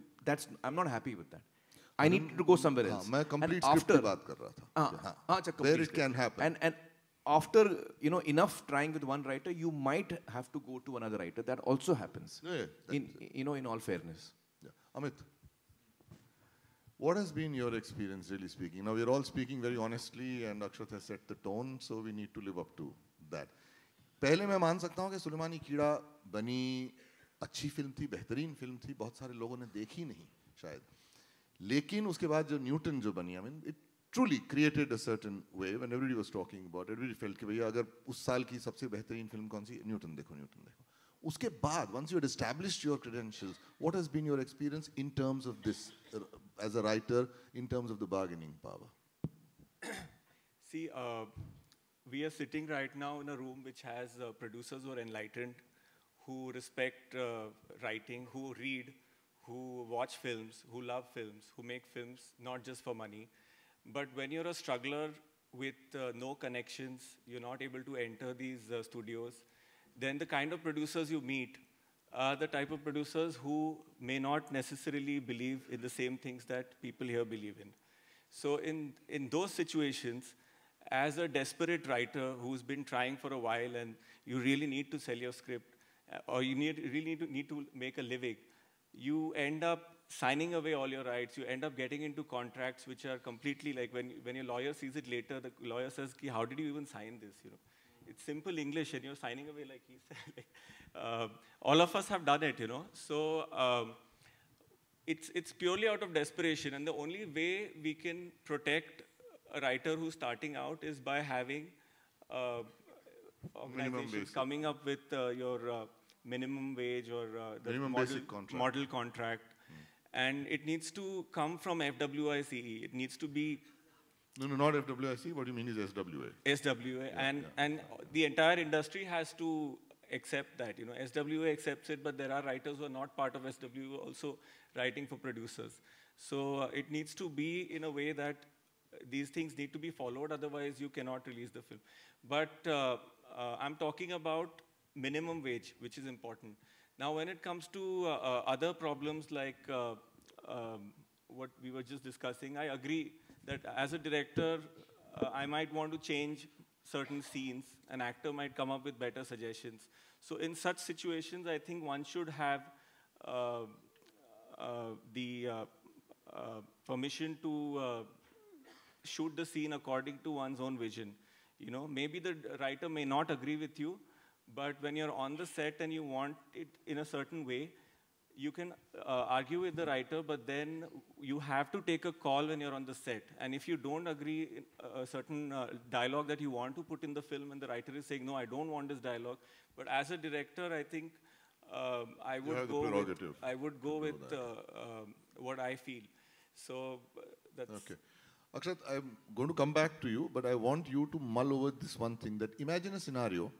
I'm not happy with that. I need to go somewhere else. मैं complete script की बात कर रहा था. Where it can happen. And after enough trying with one writer, you might have to go to another writer. That also happens. Yeah, in all fairness. Yeah. Amit. What has been your experience, really speaking? Now, we're all speaking very honestly, and Akshat has set the tone, so we need to live up to that. पहले मैं मान सकता हूँ कि सुलेमानी कीड़ा बनी अच्छी film थी, बेहतरीन फिल्म थी, बहुत सारे लोगों ने देखी नहीं शायद, लेकिन उसके बाद जो न्यूटन जो बनी, I mean, it truly created a certain wave, and everybody was talking about it. Everybody felt कि भैया अगर उस साल की सबसे बेहतरीन फिल्म कौन सी, न्यूटन देखो, न्यूटन देखो. उसके बाद, once you had established your credentials, what has been your experience in terms of this, as a writer, in terms of the bargaining power? See, we are sitting right now in a room which has producers who are enlightened, who respect writing, who read, who watch films, who love films, who make films not just for money. But when you're a struggler with no connections, you're not able to enter these studios, then the kind of producers you meet are the type of producers who may not necessarily believe in the same things that people here believe in. So in those situations, as a desperate writer who's been trying for a while and you really need to sell your script, or you really need to make a living, you end up signing away all your rights. You end up getting into contracts which are completely like when your lawyer sees it later, the lawyer says, how did you even sign this? You know, it's simple English and you're signing away like he said. Like, all of us have done it, you know. So it's purely out of desperation, and the only way we can protect a writer who's starting out is by having organizations coming up with your minimum wage or the model contract. And it needs to come from FWICE. It needs to be... No, not FWICE. What do you mean is SWA? SWA. Yeah, and the entire industry has to accept that. You know, SWA accepts it, but there are writers who are not part of SWA also writing for producers. So it needs to be in a way that these things need to be followed, otherwise you cannot release the film. But I'm talking about minimum wage, which is important. Now, when it comes to other problems like what we were just discussing, I agree that as a director, I might want to change certain scenes. An actor might come up with better suggestions. So in such situations, I think one should have the permission to shoot the scene according to one's own vision. You know, maybe the writer may not agree with you, but when you're on the set and you want it in a certain way, you can argue with the writer, but then you have to take a call when you're on the set. And if you don't agree a certain dialogue that you want to put in the film and the writer is saying, no, I don't want this dialogue. But as a director, I think I would go with what I feel. So that's... Okay. Akshat, I'm going to come back to you, but I want you to mull over this one thing, that imagine a scenario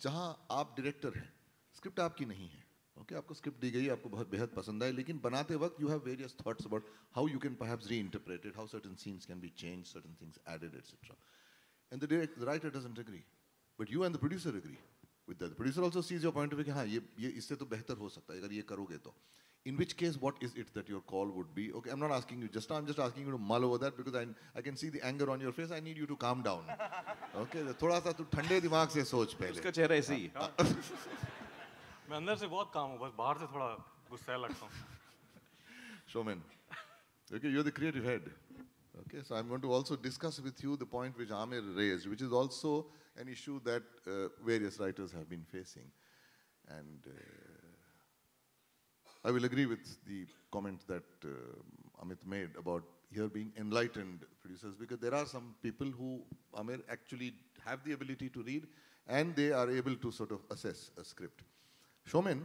जहाँ आप director हैं, script आपकी नहीं है, okay, आपको script दी गई, आपको बहुत बेहद पसंद आई, लेकिन बनाते वक्त you have various thoughts about how you can perhaps reinterpret it, how certain scenes can be changed, certain things added, etc. And the writer doesn't agree, but you and the producer agree with that. The producer also sees your point of view कि हाँ ये इससे तो बेहतर हो सकता है अगर ये करोगे तो. In which case, what is it that your call would be? Okay, I'm not asking you just now, I'm just asking you to mull over that because I can see the anger on your face. I need you to calm down. Okay, थोड़ा सा तू ठंडे दिमाग से सोच पहले. उसका चेहरा ऐसे ही. मैं अंदर से बहुत काम हूँ, बस बाहर से थोड़ा गुस्सा लगता हूँ. Showman, okay, you're the creative head. Okay, so I'm going to also discuss with you the point which Amir raised, which is also an issue that various writers have been facing. And I will agree with the comment that Amit made about here being enlightened producers, because there are some people who, Amir, actually have the ability to read and they are able to sort of assess a script. Showman,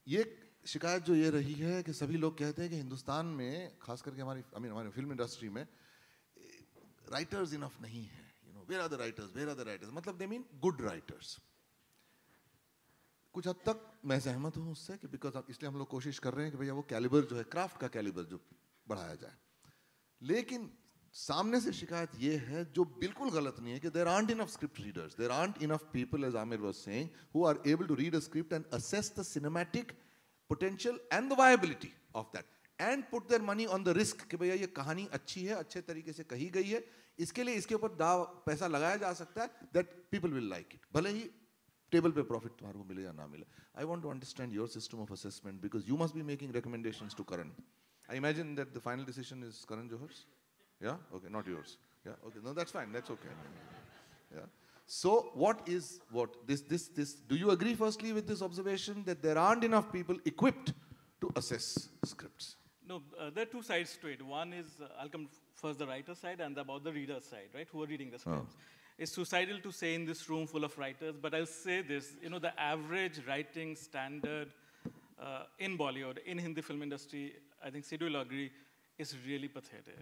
ये शिकायत जो ये रही है कि सभी लोग कहते हैं कि हिंदुस्तान में खास करके हमारी फिल्म इंडस्ट्री में writers enough नहीं है. You know, where are the writers? Where are the writers? मतलब they mean good writers. कुछ हद तक मैं सहमत हूँ उससे कि बिकॉज इसलिए हम लोग कोशिश कर रहे हैं कि भैया वो कैलिबर जो है, क्राफ्ट का कैलिबर जो बढ़ाया जाए. लेकिन सामने से शिकायत ये है जो बिल्कुल गलत नहीं है कि there aren't enough script readers, there aren't enough people, as Aamir was saying, who are able to read a script and assess the cinematic potential and the viability of that and put their money on the risk कि भैया ये कहानी अच्छी है, अच्छे तरीके से कही गई है, इसके लिए इसके ऊपर पैसा लगाया जा सकता है, that people will like it, भले ही टेबल पे प्रॉफिट तुम्हारे को मिले या ना मिले. I want to understand your system of assessment because you must be making recommendations to Karan. I imagine that the final decision is Karan Johar's? Yeah? Okay, not yours. Yeah, okay. No, that's fine. That's okay. Yeah. So what is this? Do you agree firstly with this observation that there aren't enough people equipped to assess scripts? No, there are two sides to it. One is, I'll come first the writer side and about the reader side, right, who are reading the scripts. It's suicidal to say in this room full of writers, but I'll say this, the average writing standard in Bollywood, in Hindi film industry, I think Sidhu will agree, is really pathetic.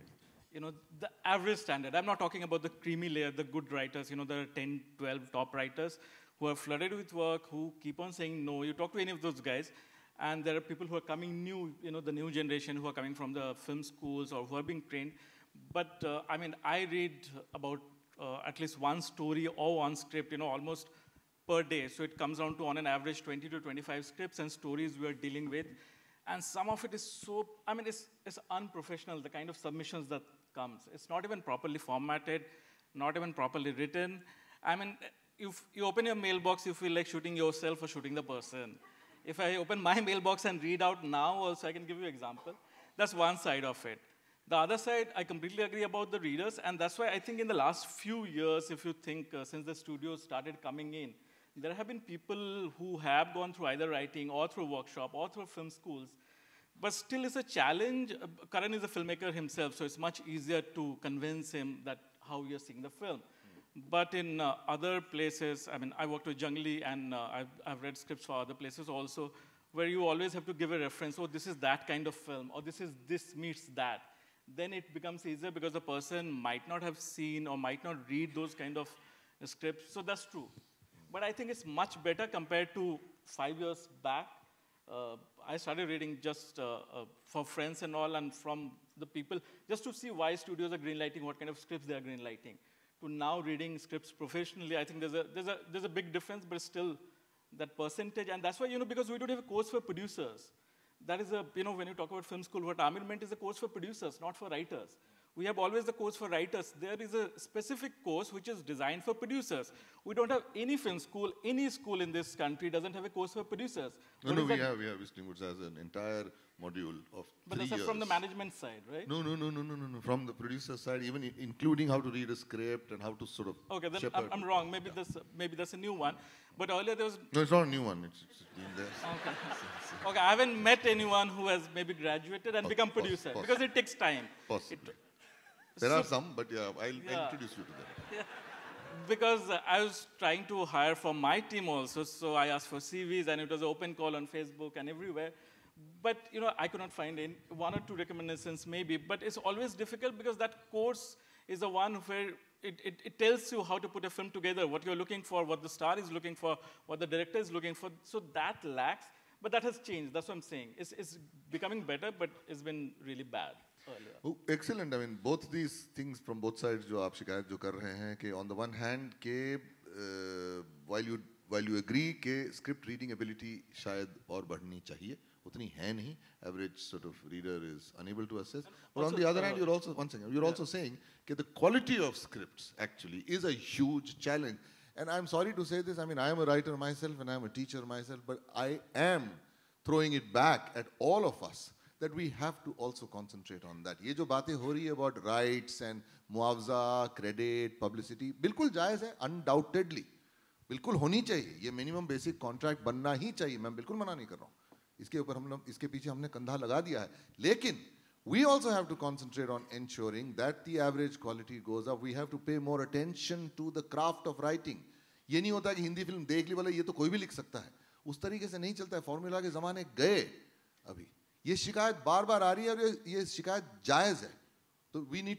The average standard, I'm not talking about the creamy layer, the good writers, there are 10, 12 top writers who are flooded with work, who keep on saying no. You talk to any of those guys, and there are people who are coming new, the new generation who are coming from the film schools or who are being trained. But I read about at least one story or one script, almost per day. So it comes down to, on an average, 20 to 25 scripts and stories we are dealing with. And some of it is so, it's unprofessional, the kind of submissions that comes. It's not even properly formatted, not even properly written. If you open your mailbox, you feel like shooting yourself or shooting the person. If I open my mailbox and read out now also, I can give you an example. That's one side of it. The other side, I completely agree about the readers, and that's why I think in the last few years, if you think since the studios started coming in, there have been people who have gone through either writing or through workshop or through film schools, but still it's a challenge. Karan is a filmmaker himself, so it's much easier to convince him that how you're seeing the film. But in other places, I worked with Jungli, and I've read scripts for other places also, where you always have to give a reference, oh, this is that kind of film, or this meets that. Then it becomes easier because the person might not have seen or might not read those kind of scripts. So that's true. But I think it's much better compared to 5 years back. I started reading just for friends and all, and from the people, just to see why studios are greenlighting, what kind of scripts they are greenlighting. To now reading scripts professionally, I think there's a big difference, but still that percentage. And that's why, because we don't have a course for producers. That is when you talk about film school, what Amir meant is a course for producers, not for writers. We have always the course for writers. There is a specific course which is designed for producers. We don't have any film school, any school in this country doesn't have a course for producers. No, we have Visiting Woods as an entire module of 3 years. But that's from the management side, right? No. From the producer side, even including how to read a script and how to sort of Okay, then I'm wrong. Maybe that's a new one. But earlier there was... No, it's not a new one. It's been there. Okay, I haven't met anyone who has maybe graduated and become producer, because it takes time. There are some, but I'll introduce you to them. Yeah. Because I was trying to hire for my team also, so I asked for CVs, and it was an open call on Facebook and everywhere. But, I could not find one or two recommendations maybe, but it's always difficult because that course is the one where it tells you how to put a film together, what you're looking for, what the star is looking for, what the director is looking for. So that lacks, but that has changed. That's what I'm saying. It's becoming better, but it's been really bad. Oh, excellent. Both these things from both sides जो आप शिकायत जो कर रहे हैं कि on the one hand के while you agree कि script reading ability शायद और बढ़नी चाहिए, उतनी है नहीं. Average sort of reader is unable to assess. But on the other hand, you're also saying that the quality of scripts actually is a huge challenge. And I'm sorry to say this. I am a writer myself and I'm a teacher myself, but I am throwing it back at all of us that we have to also concentrate on that. ये जो बातें हो रही है about rights and मुआवजा, credit, publicity, बिल्कुल जायज़ है, undoubtedly, बिल्कुल होनी चाहिए. ये minimum basic contract बनना ही चाहिए. मैं बिल्कुल मना नहीं कर रहा हूँ. इसके पीछे हमने कंधा लगा दिया है. लेकिन we also have to concentrate on ensuring that the average quality goes up. We have to pay more attention to the craft of writing. ये नहीं होता कि हिंदी फिल्म देख ली वाला ये तो कोई भी लिख सकता है. उस तरीके से नहीं चलता है. फॉर्मूला के ज़माने गए अभी. ये शिकायत बार बार आ रही है और ये शिकायत जायज़ है. तो we need